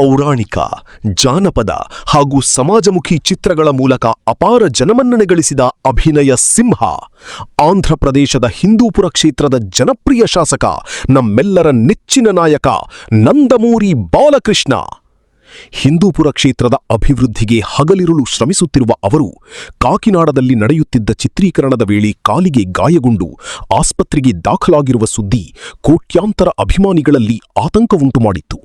ಪೌರಾಣಿಕ, ಜಾನಪದ ಹಾಗೂ ಸಮಾಜಮುಖಿ ಚಿತ್ರಗಳ ಮೂಲಕ ಅಪಾರ ಜನಮನ್ನಣೆ ಗಳಿಸಿದ ಅಭಿನಯ ಸಿಂಹ, ಆಂಧ್ರಪ್ರದೇಶದ ಹಿಂದೂಪುರ ಕ್ಷೇತ್ರದ ಜನಪ್ರಿಯ ಶಾಸಕ, ನಮ್ಮೆಲ್ಲರ ನೆಚ್ಚಿನ ನಾಯಕ ನಂದಮೂರಿ ಬಾಲಕೃಷ್ಣ. ಹಿಂದೂಪುರ ಕ್ಷೇತ್ರದ ಅಭಿವೃದ್ಧಿಗೆ ಹಗಲಿರುಳು ಶ್ರಮಿಸುತ್ತಿರುವ ಅವರು ಕಾಕಿನಾಡದಲ್ಲಿ ನಡೆಯುತ್ತಿದ್ದ ಚಿತ್ರೀಕರಣದ ವೇಳೆ ಕಾಲಿಗೆ ಗಾಯಗೊಂಡು ಆಸ್ಪತ್ರೆಗೆ ದಾಖಲಾಗಿರುವ ಸುದ್ದಿ ಕೋಟ್ಯಾಂತರ ಅಭಿಮಾನಿಗಳಲ್ಲಿ ಆತಂಕ ಉಂಟುಮಾಡಿತ್ತು.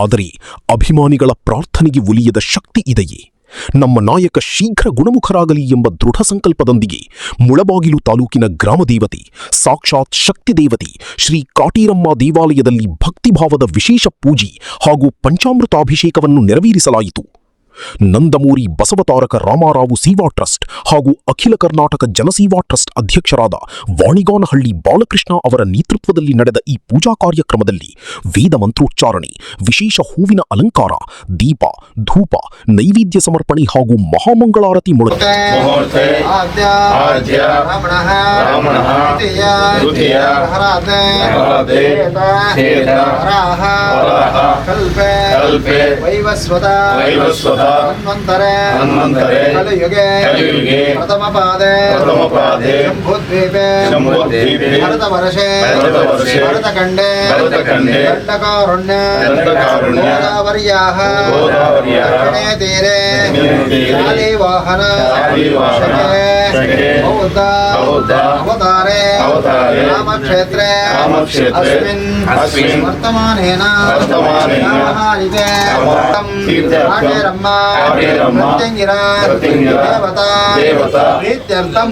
ಆದರೆ ಅಭಿಮಾನಿಗಳ ಪ್ರಾರ್ಥನೆಗೆ ಒಲಿಯದ ಶಕ್ತಿ ಇದೆಯೇ? ನಮ್ಮ ನಾಯಕ ಶೀಘ್ರ ಗುಣಮುಖರಾಗಲಿ ಎಂಬ ದೃಢ ಸಂಕಲ್ಪದೊಂದಿಗೆ ಮುಳಬಾಗಿಲು ತಾಲೂಕಿನ ಗ್ರಾಮದೇವತೆ, ಸಾಕ್ಷಾತ್ ಶಕ್ತಿ ದೇವತೆ ಶ್ರೀ ಕಾಟೇರಮ್ಮ ದೇವಾಲಯದಲ್ಲಿ ಭಕ್ತಿಭಾವದ ವಿಶೇಷ ಪೂಜೆ ಹಾಗೂ ಪಂಚಾಮೃತಾಭಿಷೇಕವನ್ನು ನೆರವೇರಿಸಲಾಯಿತು. ನಂದಮೂರಿ ಬಸವತಾರಕ ರಾಮಾರಾವು ಸೇವಾ ಟ್ರಸ್ಟ್ ಹಾಗೂ ಅಖಿಲ ಕರ್ನಾಟಕ ಜನಸೇವಾ ಟ್ರಸ್ಟ್ ಅಧ್ಯಕ್ಷರಾದ ವಾಣಿಗಾನಹಳ್ಳಿ ಬಾಲಕೃಷ್ಣ ಅವರ ನೇತೃತ್ವದಲ್ಲಿ ನಡೆದ ಈ ಪೂಜಾ ಕಾರ್ಯಕ್ರಮದಲ್ಲಿ ವೇದ ಮಂತ್ರೋಚ್ಚಾರಣೆ, ವಿಶೇಷ ಹೂವಿನ ಅಲಂಕಾರ, ದೀಪ, ಧೂಪ, ನೈವೇದ್ಯ ಸಮರ್ಪಣೆ ಹಾಗೂ ಮಹಾಮಂಗಳಾರತಿ ಮೊಳಗಿತು. ಹನ್ವಂತರೆ ಕಲಿಯುಗೆ ಪ್ರಥಮ ಪಾದೆ ಶಂಭುದ್ವೀಪೆ ಭರತವರ್ಷೆ ಭರತಖಂಡೆ ದಂಡಕಾರಣ್ಯ ಗೋದಾವರ್ಯಾಃ ದಕ್ಷಿಣೇ ತೀರೆ ಶಾಲಿವಾಹನ ಶಕೆ ಬೌದ್ಧ ಅವತಾರೆ ರಾಮಕ್ಷೇತ್ರೆ ಅಸ್ಮಿನ್ ವರ್ತಮಾನೇನ ಕಾಟೇರಮ್ಮ ಮೃತ್ಯಂಗಿರ ದೇವತಾ ಪ್ರೀತ್ಯರ್ಥಂ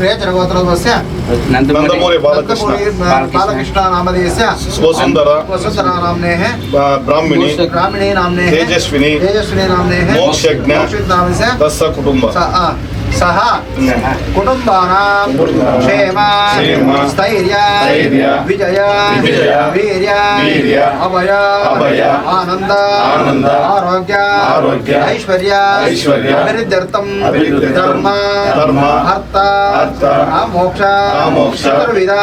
ರೇಚರ ಗೋತ್ರस्य ನಂದಮೂರಿ ಬಾಲಕೃಷ್ಣ ನಾಮಧೇಯस्य ವಸುಂಧರಾ ನಾಮ್ನೇಃ ಬ್ರಾಹ್ಮಣಿ ನಾಮ್ನೇಃ ತೇಜಸ್ವಿನಿ ನಾಮ್ನೇಃ ಮೋಕ್ಷಜ್ಞ ನಾಮस्य ತಸ್ಸ ಕುಟುಂಬ ಸಹ ಕುಟುಂಬಾನಾಂ ಕ್ಷೇಮ ಸ್ಥೈರ್ಯ ವಿಜಯ ವೀರ್ಯ ಅಭಯ ಆನಂದ ಆರೋಗ್ಯ ಐಶ್ವರ್ಯ ಅಭಿವೃದ್ಧ್ಯರ್ಥಂ ಧರ್ಮ ಅರ್ಥ ಮೋಕ್ಷ ಚತುರ್ವಿಧ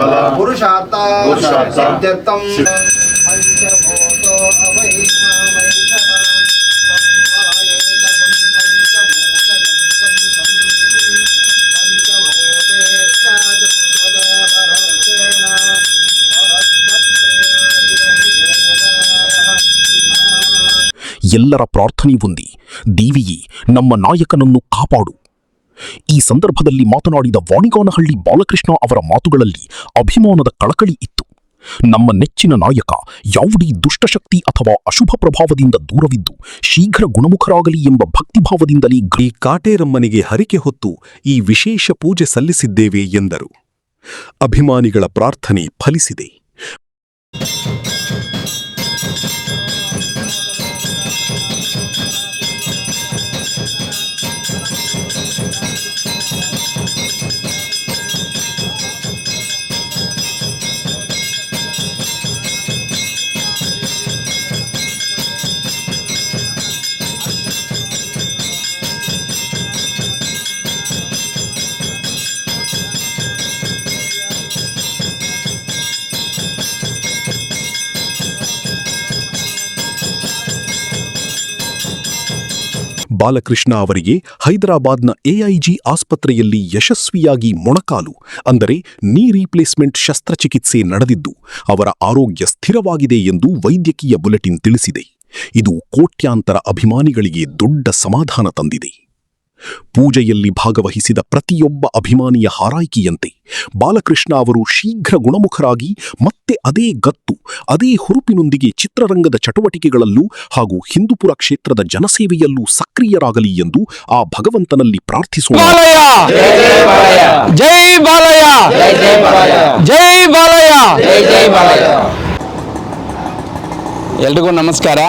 ಫಲ ಪುರುಷಾರ್ಥ ಸಿದ್ಧ್ಯರ್ಥಂ ಎಲ್ಲರ ಪ್ರಾರ್ಥನೆ ಒಂದೇ, ದೇವಿಯೇ ನಮ್ಮ ನಾಯಕನನ್ನು ಕಾಪಾಡು. ಈ ಸಂದರ್ಭದಲ್ಲಿ ಮಾತನಾಡಿದ ವಾಣಿಗಾನಹಳ್ಳಿ ಬಾಲಕೃಷ್ಣ ಅವರ ಮಾತುಗಳಲ್ಲಿ ಅಭಿಮಾನದ ಕಳಕಳಿ ಇತ್ತು. ನಮ್ಮ ನೆಚ್ಚಿನ ನಾಯಕ ಯಾವುದೇ ದುಷ್ಟಶಕ್ತಿ ಅಥವಾ ಅಶುಭ ಪ್ರಭಾವದಿಂದ ದೂರವಿದ್ದು ಶೀಘ್ರ ಗುಣಮುಖರಾಗಲಿ ಎಂಬ ಭಕ್ತಿಭಾವದಿಂದಲೇ ಕಾಟೇರಮ್ಮನಿಗೆ ಹರಿಕೆ ಹೊತ್ತು ಈ ವಿಶೇಷ ಪೂಜೆ ಸಲ್ಲಿಸಿದ್ದೇವೆ ಎಂದರು. ಅಭಿಮಾನಿಗಳ ಪ್ರಾರ್ಥನೆ ಫಲಿಸಿದೆ. ಬಾಲಕೃಷ್ಣ ಅವರಿಗೆ ಹೈದರಾಬಾದ್ನ ಎಐಜಿ ಆಸ್ಪತ್ರೆಯಲ್ಲಿ ಯಶಸ್ವಿಯಾಗಿ ಮೊಣಕಾಲು ಅಂದರೆ ನೀ ರೀಪ್ಲೇಸ್ಮೆಂಟ್ ಶಸ್ತ್ರಚಿಕಿತ್ಸೆ ನಡೆದಿದ್ದು ಅವರ ಆರೋಗ್ಯ ಸ್ಥಿರವಾಗಿದೆ ಎಂದು ವೈದ್ಯಕೀಯ ಬುಲೆಟಿನ್ ತಿಳಿಸಿದೆ. ಇದು ಕೋಟ್ಯಾಂತರ ಅಭಿಮಾನಿಗಳಿಗೆ ದೊಡ್ಡ ಸಮಾಧಾನ ತಂದಿದೆ. ಪೂಜೆಯಲ್ಲಿ ಭಾಗವಹಿಸಿದ ಪ್ರತಿಯೊಬ್ಬ ಅಭಿಮಾನಿಯ ಹಾರೈಕೆಯಂತೆ ಬಾಲಕೃಷ್ಣ ಅವರು ಶೀಘ್ರ ಗುಣಮುಖರಾಗಿ ಮತ್ತೆ ಅದೇ ಗತ್ತು, ಅದೇ ಹುರುಪಿನೊಂದಿಗೆ ಚಿತ್ರರಂಗದ ಚಟುವಟಿಕೆಗಳಲ್ಲೂ ಹಾಗೂ ಹಿಂದೂಪುರ ಕ್ಷೇತ್ರದ ಜನಸೇವೆಯಲ್ಲೂ ಸಕ್ರಿಯರಾಗಲಿ ಎಂದು ಆ ಭಗವಂತನಲ್ಲಿ ಪ್ರಾರ್ಥಿಸೋಣ. ಜೈ ಬಾಲಯ್ಯ, ಜೈ ಬಾಲಯ್ಯ. ಎಲ್ರಿಗೂ ನಮಸ್ಕಾರ.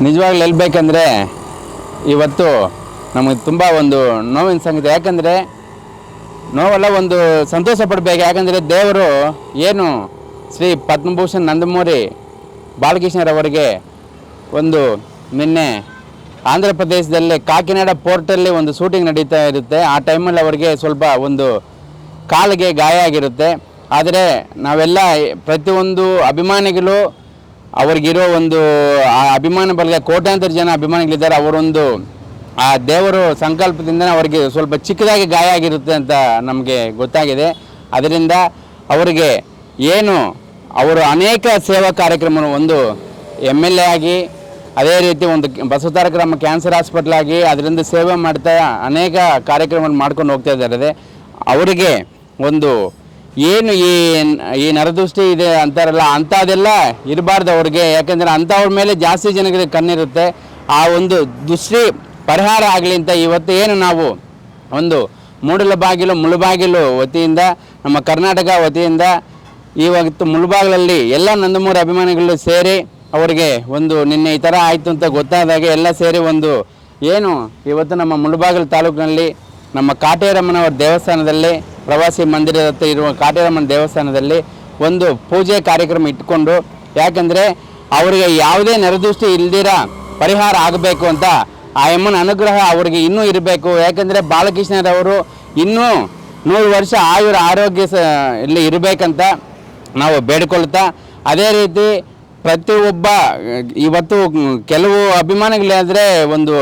ನಿಜವಾಗ್ಲೂ ಹೇಳ್ಬೇಕಂದ್ರೆ ಇವತ್ತು ನಮಗೆ ತುಂಬ ಒಂದು ನೋವಿನ ಸಂಗತಿ. ಯಾಕಂದರೆ ನೋವೆಲ್ಲ ಒಂದು ಸಂತೋಷ ಪಡಬೇಕು. ಯಾಕಂದರೆ ದೇವರು ಏನು ಶ್ರೀ ಪದ್ಮಭೂಷಣ್ ನಂದಮೂರಿ ಬಾಲಕೃಷ್ಣರವರಿಗೆ ಒಂದು ನಿನ್ನೆ ಆಂಧ್ರ ಪ್ರದೇಶದಲ್ಲಿ ಕಾಕಿನಾಡ ಪೋರ್ಟಲ್ಲಿ ಒಂದು ಶೂಟಿಂಗ್ ನಡೀತಾ ಇರುತ್ತೆ. ಆ ಟೈಮಲ್ಲಿ ಅವರಿಗೆ ಸ್ವಲ್ಪ ಒಂದು ಕಾಲಿಗೆ ಗಾಯ ಆಗಿರುತ್ತೆ. ಆದರೆ ನಾವೆಲ್ಲ ಪ್ರತಿಯೊಂದು ಅಭಿಮಾನಿಗಳು ಅವ್ರಿಗಿರೋ ಒಂದು ಆ ಅಭಿಮಾನ ಬಲಗ ಕೋಟ್ಯಾಂತರ ಜನ ಅಭಿಮಾನಿಗಳಿದ್ದಾರೆ. ಅವರೊಂದು ಆ ದೇವರು ಸಂಕಲ್ಪದಿಂದ ಅವರಿಗೆ ಸ್ವಲ್ಪ ಚಿಕ್ಕದಾಗಿ ಗಾಯ ಆಗಿರುತ್ತೆ ಅಂತ ನಮಗೆ ಗೊತ್ತಾಗಿದೆ. ಅದರಿಂದ ಅವರಿಗೆ ಏನು ಅವರು ಅನೇಕ ಸೇವಾ ಕಾರ್ಯಕ್ರಮ, ಒಂದು MLA ಆಗಿ, ಅದೇ ರೀತಿ ಒಂದು ಬಸವತಾರಕರಾಮ ಕ್ಯಾನ್ಸರ್ ಹಾಸ್ಪಿಟ್ಲ್ ಆಗಿ ಅದರಿಂದ ಸೇವೆ ಮಾಡ್ತಾ ಅನೇಕ ಕಾರ್ಯಕ್ರಮ ಮಾಡ್ಕೊಂಡು ಹೋಗ್ತಾ ಇದ್ದಾರೆ. ಅವರಿಗೆ ಒಂದು ಏನು ಈ ನರದೃಷ್ಟಿ ಇದೆ ಅಂತಾರಲ್ಲ, ಅಂಥದ್ದೆಲ್ಲ ಇರಬಾರ್ದು ಅವ್ರಿಗೆ. ಯಾಕೆಂದರೆ ಅಂಥವ್ರ ಮೇಲೆ ಜಾಸ್ತಿ ಜನಗಳಿಗೆ ಕಣ್ಣಿರುತ್ತೆ. ಆ ಒಂದು ದೃಷ್ಟಿ ಪರಿಹಾರ ಆಗಲಿ ಅಂತ ಇವತ್ತು ಏನು ನಾವು ಒಂದು ಮುಳುಬಾಗಿಲು ವತಿಯಿಂದ, ನಮ್ಮ ಕರ್ನಾಟಕ ವತಿಯಿಂದ ಇವತ್ತು ಮುಳುಬಾಗಿಲಲ್ಲಿ ಎಲ್ಲ ನಂದಮೂರಿ ಅಭಿಮಾನಿಗಳು ಸೇರಿ ಅವರಿಗೆ ಒಂದು ನಿನ್ನೆ ಈ ಥರ ಆಯಿತು ಅಂತ ಗೊತ್ತಾದಾಗ ಎಲ್ಲ ಸೇರಿ ಒಂದು ಏನು ಇವತ್ತು ನಮ್ಮ ಮುಳುಬಾಗಿಲು ತಾಲೂಕಿನಲ್ಲಿ ನಮ್ಮ ಕಾಟೇರಮ್ಮನವರ ದೇವಸ್ಥಾನದಲ್ಲಿ, ಪ್ರವಾಸಿ ಮಂದಿರದ ಹತ್ರ ಇರುವ ಕಾಟೇರಮ್ಮನ ದೇವಸ್ಥಾನದಲ್ಲಿ ಒಂದು ಪೂಜೆ ಕಾರ್ಯಕ್ರಮ ಇಟ್ಕೊಂಡು, ಯಾಕಂದರೆ ಅವರಿಗೆ ಯಾವುದೇ ನರದೃಷ್ಟಿ ಇಲ್ದಿರ ಪರಿಹಾರ ಆಗಬೇಕು ಅಂತ ಆ ಅಮ್ಮನ ಅನುಗ್ರಹ ಅವರಿಗೆ ಇನ್ನೂ ಇರಬೇಕು. ಯಾಕಂದರೆ ಬಾಲಕೃಷ್ಣರವರು ಇನ್ನೂ 100 ವರ್ಷ ಆರೋಗ್ಯ ಇಲ್ಲಿ ಇರಬೇಕಂತ ನಾವು ಬೇಡಿಕೊಳ್ತಾ, ಅದೇ ರೀತಿ ಪ್ರತಿಯೊಬ್ಬ ಇವತ್ತು ಕೆಲವು ಅಭಿಮಾನಿಗಳಾದರೆ ಒಂದು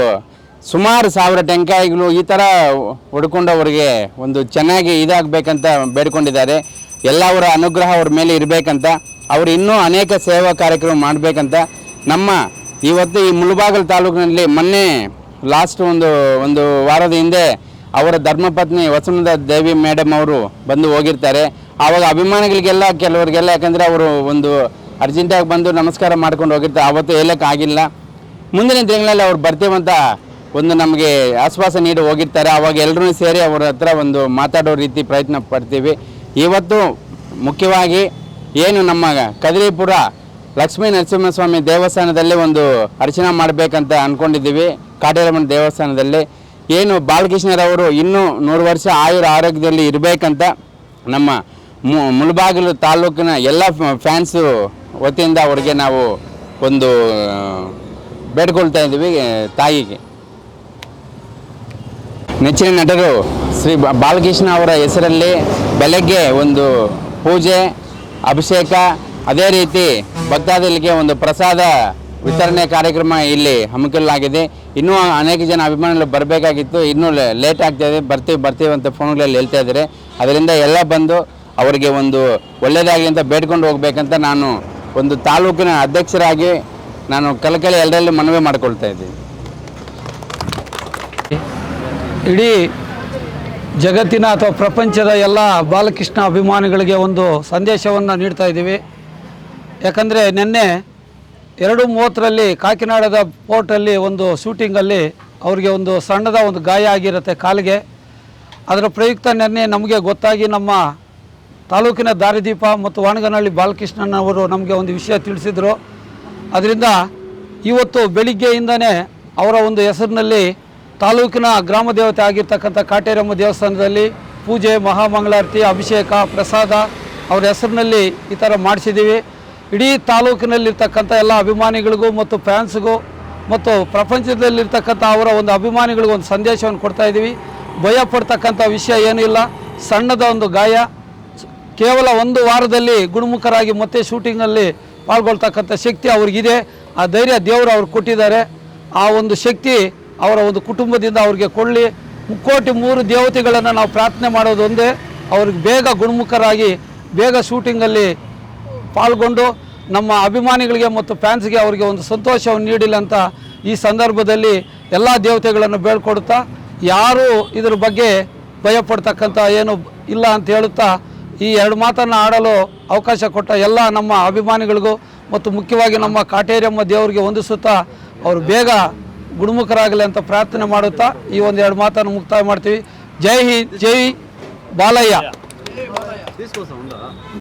ಸುಮಾರು 1000 ಟೆಂಕಾಯಿಗಳು ಈ ಥರ ಹೊಡ್ಕೊಂಡು ಅವರಿಗೆ ಒಂದು ಚೆನ್ನಾಗಿ ಇದಾಗಬೇಕಂತ ಬೇಡ್ಕೊಂಡಿದ್ದಾರೆ. ಎಲ್ಲವರ ಅನುಗ್ರಹ ಅವ್ರ ಮೇಲೆ ಇರಬೇಕಂತ, ಅವರು ಇನ್ನೂ ಅನೇಕ ಸೇವಾ ಕಾರ್ಯಕ್ರಮ ಮಾಡಬೇಕಂತ ನಮ್ಮ ಇವತ್ತು ಈ ಮುಳುಬಾಗಿಲು ತಾಲೂಕಿನಲ್ಲಿ ಮೊನ್ನೆ ಲಾಸ್ಟ್ ಒಂದು ವಾರದ ಹಿಂದೆ ಅವರ ಧರ್ಮಪತ್ನಿ ವಸುಂಧರಾ ದೇವಿ ಮೇಡಮ್ ಅವರು ಬಂದು ಹೋಗಿರ್ತಾರೆ. ಆವಾಗ ಅಭಿಮಾನಿಗಳಿಗೆಲ್ಲ ಕೆಲವರಿಗೆಲ್ಲ, ಯಾಕಂದರೆ ಅವರು ಒಂದು ಅರ್ಜೆಂಟಾಗಿ ಬಂದು ನಮಸ್ಕಾರ ಮಾಡ್ಕೊಂಡು ಹೋಗಿರ್ತಾರೆ. ಆವತ್ತು ಹೇಳೋಕ್ಕಾಗಿಲ್ಲ. ಮುಂದಿನ ತಿಂಗಳಲ್ಲಿ ಅವ್ರು ಬರ್ತೀವಂತ ಒಂದು ನಮಗೆ ಆಶ್ವಾಸ ನೀಡಿ ಹೋಗಿರ್ತಾರೆ. ಆವಾಗ ಎಲ್ಲರೂ ಸೇರಿ ಅವರ ಹತ್ರ ಒಂದು ಮಾತಾಡೋ ರೀತಿ ಪ್ರಯತ್ನ ಪಡ್ತೀವಿ. ಇವತ್ತು ಮುಖ್ಯವಾಗಿ ಏನು ನಮ್ಮ ಕದಿರಿಪುರ ಲಕ್ಷ್ಮೀ ನರಸಿಂಹಸ್ವಾಮಿ ದೇವಸ್ಥಾನದಲ್ಲಿ ಒಂದು ಅರ್ಚನೆ ಮಾಡಬೇಕಂತ ಅಂದ್ಕೊಂಡಿದ್ದೀವಿ. ಕಾಟೇರಮ್ಮನ ದೇವಸ್ಥಾನದಲ್ಲಿ ಏನು ಬಾಲಕೃಷ್ಣರವರು ಇನ್ನೂ 100 ವರ್ಷ ಆರೋಗ್ಯದಲ್ಲಿ ಇರಬೇಕಂತ ನಮ್ಮ ಮುಳುಬಾಗಿಲು ತಾಲೂಕಿನ ಎಲ್ಲ ಫ್ಯಾನ್ಸು ವತಿಯಿಂದ ಅವರಿಗೆ ನಾವು ಒಂದು ಬೇಡ್ಕೊಳ್ತಾ ಇದ್ದೀವಿ. ತಾಯಿಗೆ ನೆಚ್ಚಿನ ನಟರು ಶ್ರೀ ಬಾಲಕೃಷ್ಣ ಅವರ ಹೆಸರಲ್ಲಿ ಬೆಳಗ್ಗೆ ಒಂದು ಪೂಜೆ, ಅಭಿಷೇಕ, ಅದೇ ರೀತಿ ಭಕ್ತಾದಿಗಳಿಗೆ ಒಂದು ಪ್ರಸಾದ ವಿತರಣೆ ಕಾರ್ಯಕ್ರಮ ಇಲ್ಲಿ ಹಮ್ಮಿಕೊಳ್ಳಲಾಗಿದೆ. ಇನ್ನೂ ಅನೇಕ ಜನ ಅಭಿಮಾನಿಗಳು ಬರಬೇಕಾಗಿತ್ತು, ಇನ್ನೂ ಲೇಟ್ ಆಗ್ತಾಯಿದೆ, ಬರ್ತೀವಿ ಅಂತ ಫೋನ್ಗಳಲ್ಲಿ ಹೇಳ್ತಾ ಇದ್ದಾರೆ. ಅದರಿಂದ ಎಲ್ಲ ಬಂದು ಅವರಿಗೆ ಒಂದು ಒಳ್ಳೆಯದಾಗಿ ಅಂತ ಬೇಡ್ಕೊಂಡು ಹೋಗ್ಬೇಕಂತ ನಾನು ಒಂದು ತಾಲೂಕಿನ ಅಧ್ಯಕ್ಷರಾಗಿ ನಾನು ಕಲಕಲಿ ಎಲ್ಲರಲ್ಲಿ ಮನವಿ ಮಾಡಿಕೊಳ್ತಾ ಇದ್ದೀನಿ. ಇಡೀ ಜಗತ್ತಿನ ಅಥವಾ ಪ್ರಪಂಚದ ಎಲ್ಲ ಬಾಲಕೃಷ್ಣ ಅಭಿಮಾನಿಗಳಿಗೆ ಒಂದು ಸಂದೇಶವನ್ನು ನೀಡ್ತಾ ಇದ್ದೀವಿ. ಯಾಕಂದರೆ ನಿನ್ನೆ 2:30ರಲ್ಲಿ ಕಾಕಿನಾಡದ ಪೋರ್ಟಲ್ಲಿ ಒಂದು ಶೂಟಿಂಗಲ್ಲಿ ಅವರಿಗೆ ಒಂದು ಸಣ್ಣದ ಒಂದು ಗಾಯ ಆಗಿರುತ್ತೆ ಕಾಲಿಗೆ. ಅದರ ಪ್ರಯುಕ್ತ ನಿನ್ನೆ ನಮಗೆ ಗೊತ್ತಾಗಿ ನಮ್ಮ ತಾಲೂಕಿನ ದಾರಿದೀಪ ಮತ್ತು ವಾಣಗನಹಳ್ಳಿ ಬಾಲಕೃಷ್ಣನವರು ನಮಗೆ ಒಂದು ವಿಷಯ ತಿಳಿಸಿದರು. ಅದರಿಂದ ಇವತ್ತು ಬೆಳಿಗ್ಗೆಯಿಂದನೇ ಅವರ ಒಂದು ಹೆಸರಿನಲ್ಲಿ ತಾಲೂಕಿನ ಗ್ರಾಮ ದೇವತೆ ಆಗಿರ್ತಕ್ಕಂಥ ಕಾಟೇರಮ್ಮ ದೇವಸ್ಥಾನದಲ್ಲಿ ಪೂಜೆ, ಮಹಾಮಂಗಳಾರತಿ, ಅಭಿಷೇಕ, ಪ್ರಸಾದ ಅವರ ಹೆಸರಿನಲ್ಲಿ ಈ ಥರ ಮಾಡಿಸಿದ್ದೀವಿ. ಇಡೀ ತಾಲೂಕಿನಲ್ಲಿರ್ತಕ್ಕಂಥ ಎಲ್ಲ ಅಭಿಮಾನಿಗಳಿಗೂ ಮತ್ತು ಫ್ಯಾನ್ಸ್ಗೂ ಮತ್ತು ಪ್ರಪಂಚದಲ್ಲಿರ್ತಕ್ಕಂಥ ಅವರ ಒಂದು ಅಭಿಮಾನಿಗಳಿಗೂ ಒಂದು ಸಂದೇಶವನ್ನು ಕೊಡ್ತಾಯಿದ್ದೀವಿ. ಭಯಪಡ್ತಕ್ಕಂಥ ವಿಷಯ ಏನೂ ಇಲ್ಲ. ಸಣ್ಣದ ಒಂದು ಗಾಯ, ಕೇವಲ 1 ವಾರದಲ್ಲಿ ಗುಣಮುಖರಾಗಿ ಮತ್ತೆ ಶೂಟಿಂಗಲ್ಲಿ ಪಾಲ್ಗೊಳ್ತಕ್ಕಂಥ ಶಕ್ತಿ ಅವ್ರಿಗಿದೆ. ಆ ಧೈರ್ಯ ದೇವರು ಅವ್ರಿಗೆ ಕೊಟ್ಟಿದ್ದಾರೆ. ಆ ಒಂದು ಶಕ್ತಿ ಅವರ ಒಂದು ಕುಟುಂಬದಿಂದ ಅವ್ರಿಗೆ ಕೊಳ್ಳಿ. 3 ದೇವತೆಗಳನ್ನು ನಾವು ಪ್ರಾರ್ಥನೆ ಮಾಡೋದು ಒಂದೇ, ಅವ್ರಿಗೆ ಬೇಗ ಗುಣಮುಖರಾಗಿ ಬೇಗ ಶೂಟಿಂಗಲ್ಲಿ ಪಾಲ್ಗೊಂಡು ನಮ್ಮ ಅಭಿಮಾನಿಗಳಿಗೆ ಮತ್ತು ಫ್ಯಾನ್ಸ್ಗೆ ಅವರಿಗೆ ಒಂದು ಸಂತೋಷವನ್ನು ನೀಡಿಲ್ಲ ಅಂತ ಈ ಸಂದರ್ಭದಲ್ಲಿ ಎಲ್ಲ ದೇವತೆಗಳನ್ನು ಬೇಡ್ಕೊಡುತ್ತಾ, ಯಾರೂ ಇದ್ರ ಬಗ್ಗೆ ಭಯಪಡ್ತಕ್ಕಂಥ ಏನು ಇಲ್ಲ ಅಂತ ಹೇಳುತ್ತಾ ಈ 2 ಮಾತನ್ನು ಆಡಲು ಅವಕಾಶ ಕೊಟ್ಟ ಎಲ್ಲ ನಮ್ಮ ಅಭಿಮಾನಿಗಳಿಗೂ ಮತ್ತು ಮುಖ್ಯವಾಗಿ ನಮ್ಮ ಕಾಟೇರಮ್ಮ ದೇವರಿಗೆ ವಂದಿಸುತ್ತಾ ಅವರು ಬೇಗ ಗುಣಮುಖರಾಗಲಿ ಅಂತ ಪ್ರಾರ್ಥನೆ ಮಾಡುತ್ತಾ ಈ ಒಂದು 2 ಮಾತನ್ನು ಮುಕ್ತಾಯ ಮಾಡ್ತೀವಿ. ಜೈ ಹಿಂದ್, ಜೈ ಬಾಲಯ್ಯ.